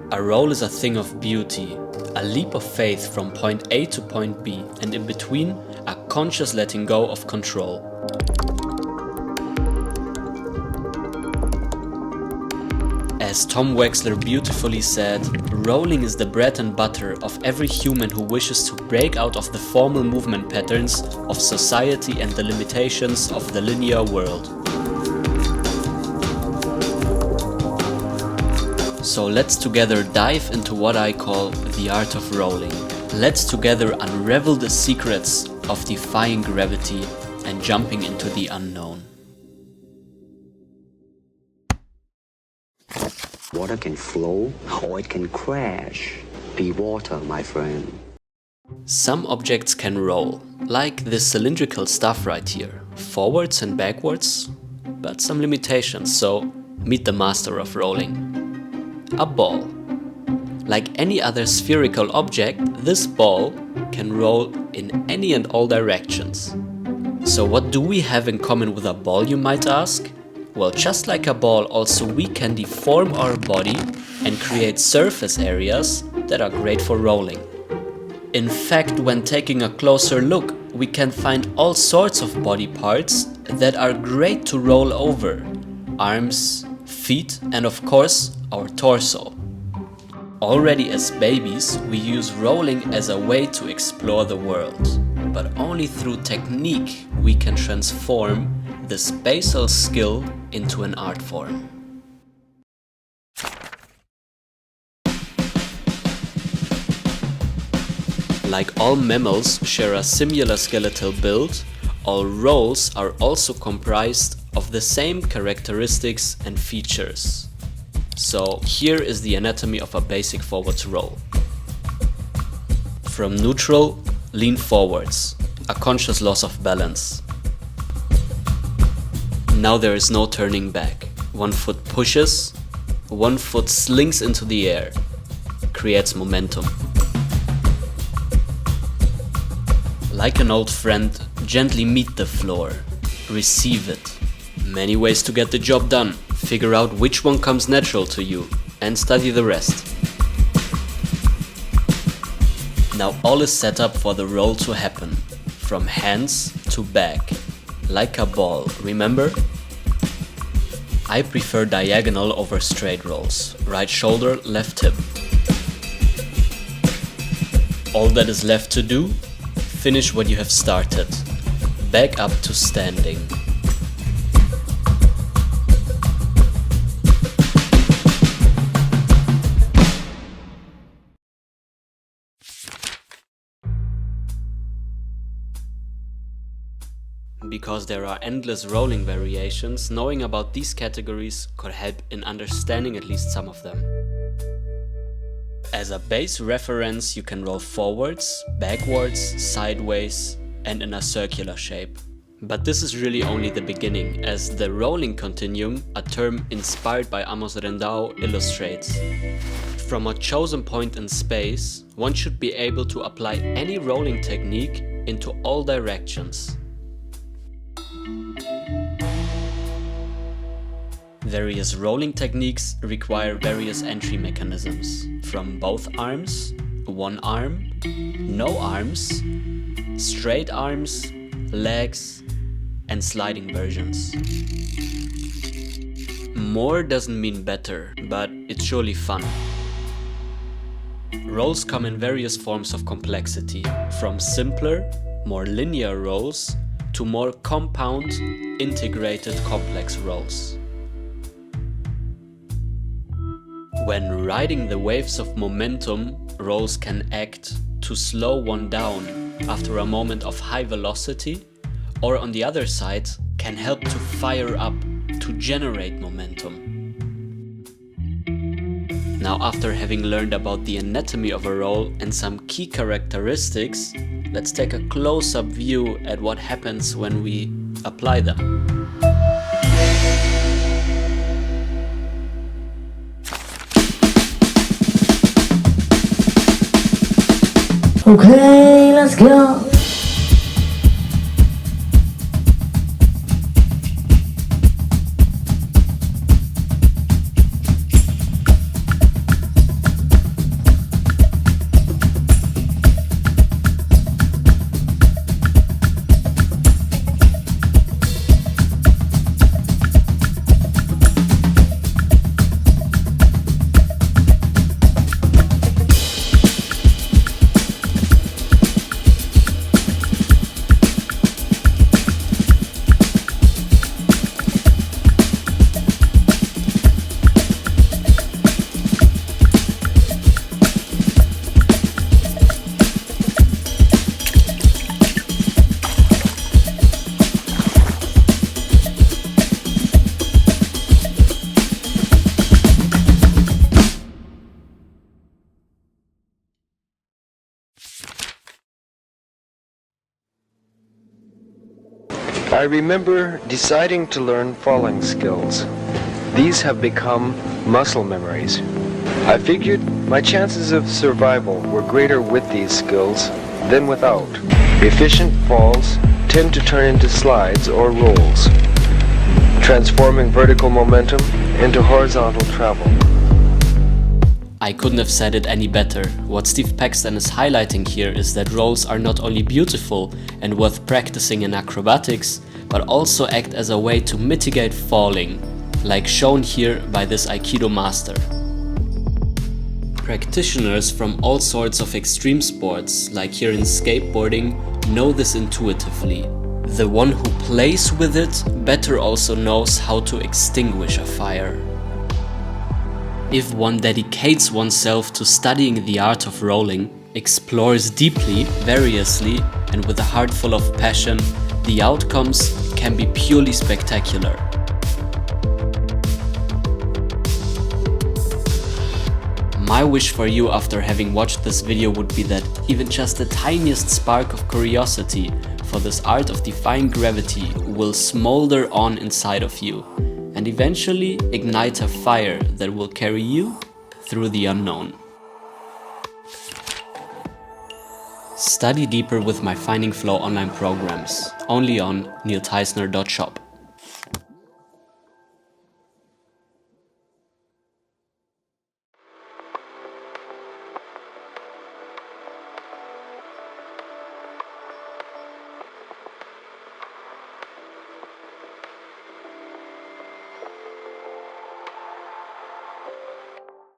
A roll is a thing of beauty, a leap of faith from point A to point B, and in between, a conscious letting go of control. As Tom Wexler beautifully said, rolling is the bread and butter of every human who wishes to break out of the formal movement patterns of society and the limitations of the linear world. So let's together dive into what I call the art of rolling. Let's together unravel the secrets of defying gravity and jumping into the unknown. Water can flow or it can crash. Be water, my friend. Some objects can roll, like this cylindrical stuff right here, forwards and backwards, but some limitations, so meet the master of rolling. A ball. Like any other spherical object, this ball can roll in any and all directions. So what do we have in common with a ball, you might ask? Well, just like a ball, also we can deform our body and create surface areas that are great for rolling. In fact, when taking a closer look, we can find all sorts of body parts that are great to roll over. Arms, feet, and of course, our torso. Already as babies, we use rolling as a way to explore the world. But only through technique we can transform this basal skill into an art form. Like all mammals share a similar skeletal build, all rolls are also comprised of the same characteristics and features. So here is the anatomy of a basic forwards roll. From neutral, lean forwards, a conscious loss of balance. Now there is no turning back. One foot pushes, one foot slings into the air, creates momentum. Like an old friend, gently meet the floor, receive it. Many ways to get the job done. Figure out which one comes natural to you and study the rest. Now all is set up for the roll to happen, from hands to back, like a ball, remember? I prefer diagonal over straight rolls, right shoulder, left hip. All that is left to do, finish what you have started, back up to standing. Because there are endless rolling variations, knowing about these categories could help in understanding at least some of them. As a base reference, you can roll forwards, backwards, sideways, and in a circular shape. But this is really only the beginning, as the rolling continuum, a term inspired by Amos Rendao, illustrates. From a chosen point in space, one should be able to apply any rolling technique into all directions. Various rolling techniques require various entry mechanisms, from both arms, one arm, no arms, straight arms, legs, and sliding versions. More doesn't mean better, but it's surely fun. Rolls come in various forms of complexity, from simpler, more linear rolls to more compound, integrated complex rolls. When riding the waves of momentum, rolls can act to slow one down after a moment of high velocity, or on the other side, can help to fire up, to generate momentum. Now, after having learned about the anatomy of a roll and some key characteristics, let's take a close-up view at what happens when we apply them. Okay, let's go. I remember deciding to learn falling skills. These have become muscle memories. I figured my chances of survival were greater with these skills than without. Efficient falls tend to turn into slides or rolls, transforming vertical momentum into horizontal travel. I couldn't have said it any better. What Steve Paxton is highlighting here is that rolls are not only beautiful and worth practicing in acrobatics, but also act as a way to mitigate falling, like shown here by this Aikido master. Practitioners from all sorts of extreme sports, like here in skateboarding, know this intuitively. The one who plays with it better also knows how to extinguish a fire. If one dedicates oneself to studying the art of rolling, explores deeply, variously, and with a heart full of passion, the outcomes can be purely spectacular. My wish for you after having watched this video would be that even just the tiniest spark of curiosity for this art of defying gravity will smolder on inside of you and eventually ignite a fire that will carry you through the unknown. Study deeper with my Finding Flow online programs, only on neilteisner.shop.